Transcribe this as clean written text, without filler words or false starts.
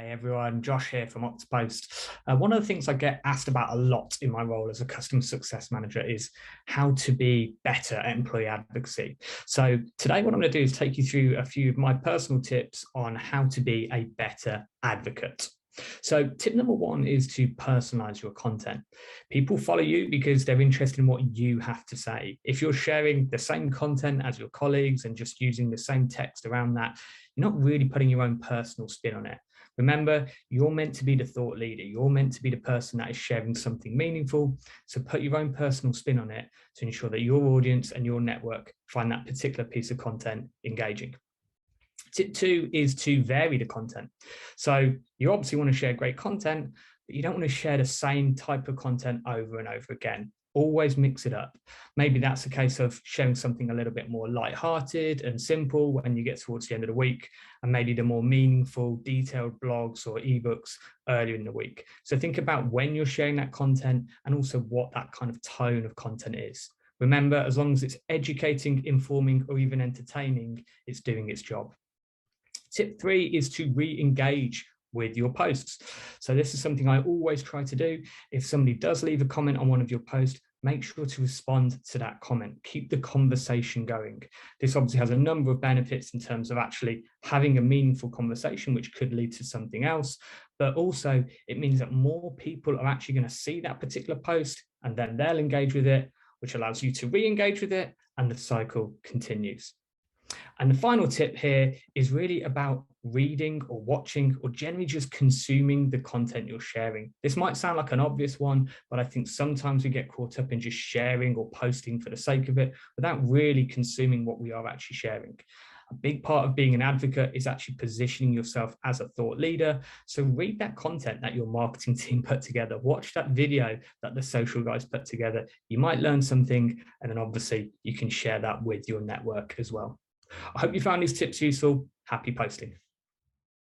Hey everyone, Josh here from Oktopost. One of the things I get asked about a lot in my role as a customer success manager is how to be better at employee advocacy. So today what I'm going to do is take you through a few of my personal tips on how to be a better advocate. So tip number one is to personalize your content. People follow you because they're interested in what you have to say. If you're sharing the same content as your colleagues and just using the same text around that, you're not really putting your own personal spin on it. Remember, you're meant to be the thought leader. You're meant to be the person that is sharing something meaningful. So put your own personal spin on it to ensure that your audience and your network find that particular piece of content engaging. Tip two is to vary the content. So you obviously want to share great content, but you don't want to share the same type of content over and over again. Always mix it up. Maybe that's a case of sharing something a little bit more lighthearted and simple when you get towards the end of the week, and maybe the more meaningful, detailed blogs or ebooks earlier in the week. So think about when you're sharing that content and also what that kind of tone of content is. Remember, as long as it's educating, informing, or even entertaining, it's doing its job. Tip three is to re-engage with your posts. So this is something I always try to do. If somebody does leave a comment on one of your posts, make sure to respond to that comment. Keep the conversation going. This obviously has a number of benefits in terms of actually having a meaningful conversation, which could lead to something else. But also it means that more people are actually going to see that particular post and then they'll engage with it, which allows you to re-engage with it, and the cycle continues. And the final tip here is really about reading or watching or generally just consuming the content you're sharing. This might sound like an obvious one, but I think sometimes we get caught up in just sharing or posting for the sake of it without really consuming what we are actually sharing. A big part of being an advocate is actually positioning yourself as a thought leader. So read that content that your marketing team put together, watch that video that the social guys put together. You might learn something, and then obviously you can share that with your network as well. I hope you found these tips useful. Happy posting.